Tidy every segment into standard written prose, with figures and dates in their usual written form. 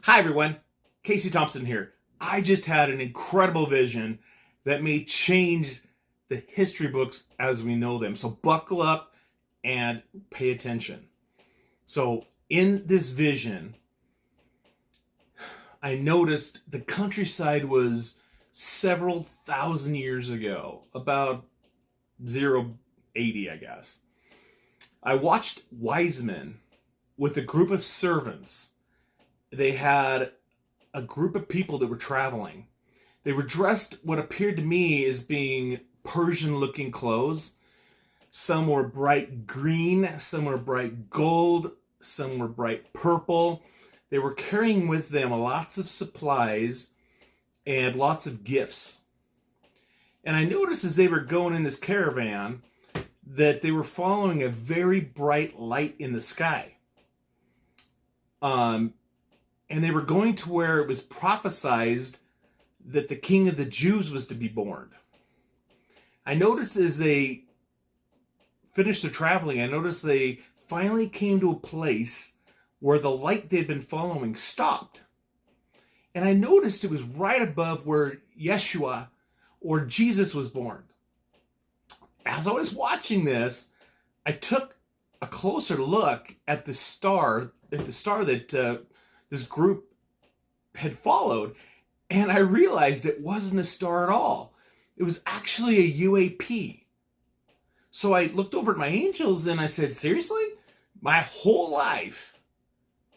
Hi everyone, Kasey Thompson here. I just had an incredible vision that may change the history books as we know them. So buckle up and pay attention. So in this vision, I noticed the countryside was several thousand years ago, about 080, I guess. I watched wise men with a group of servants. They had a group of people that were traveling. They were dressed what appeared to me as being Persian-looking clothes. Some were bright green, some were bright gold, some were bright purple. They were carrying with them lots of supplies and lots of gifts. And I noticed as they were going in this caravan that they were following a very bright light in the sky. And they were going to where it was prophesied that the King of the Jews was to be born. I noticed as they finished their traveling, I noticed they finally came to a place where the light they'd been following stopped. And I noticed it was right above where Yeshua or Jesus was born. As I was watching this, I took a closer look at the star that this group had followed, and I realized it wasn't a star at all. It was actually a UAP. So I looked over at my angels and I said, seriously? My whole life,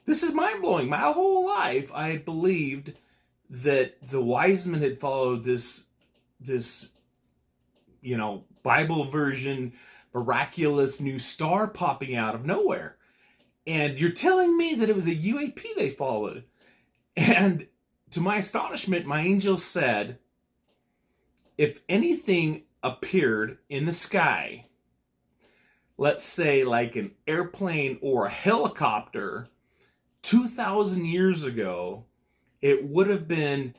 this is mind-blowing. My whole life, I believed that the wise men had followed this Bible version, miraculous new star popping out of nowhere. And you're telling me that it was a UAP they followed. And to my astonishment, my angel said, if anything appeared in the sky, let's say like an airplane or a helicopter, 2,000 years ago, it would have been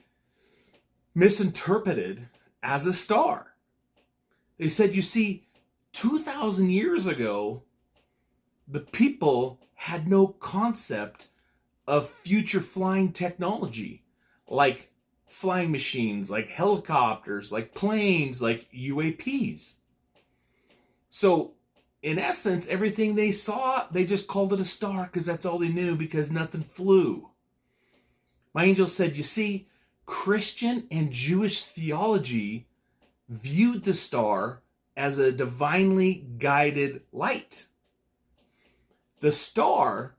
misinterpreted as a star. They said, you see, 2,000 years ago, the people had no concept of future flying technology, like flying machines, like helicopters, like planes, like UAPs. So, in essence, everything they saw, they just called it a star because that's all they knew, because nothing flew. My angel said, you see, Christian and Jewish theology viewed the star as a divinely guided light. The star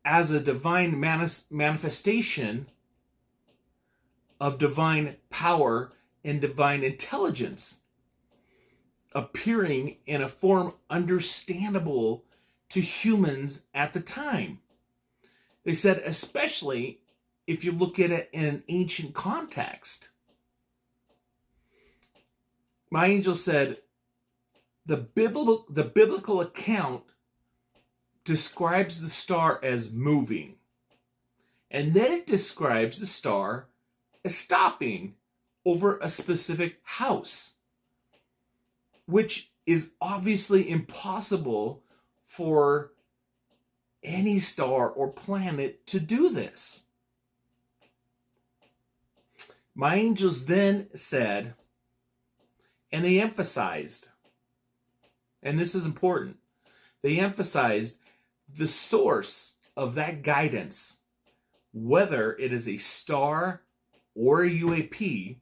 as a divine manifestation of divine power and divine intelligence, appearing in a form understandable to humans at the time. They said, especially if you look at it in an ancient context. My angel said, the biblical account describes the star as moving. And then it describes the star as stopping over a specific house, which is obviously impossible for any star or planet to do this. My angels then said, and they emphasized, and this is important, they emphasized the source of that guidance, whether it is a star or a UAP,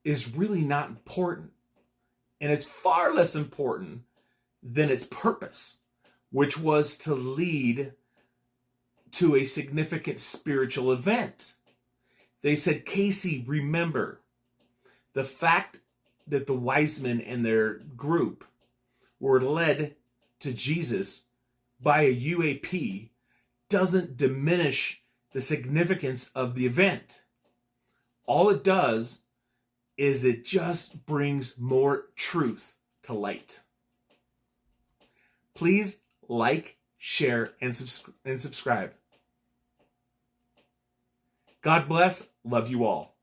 is really not important. And it's far less important than its purpose, which was to lead to a significant spiritual event. They said, Kasey, remember, the fact that the wise men and their group were led to Jesus by a UAP doesn't diminish the significance of the event. All it does is it just brings more truth to light. Please like, share, and subscribe. God bless. Love you all.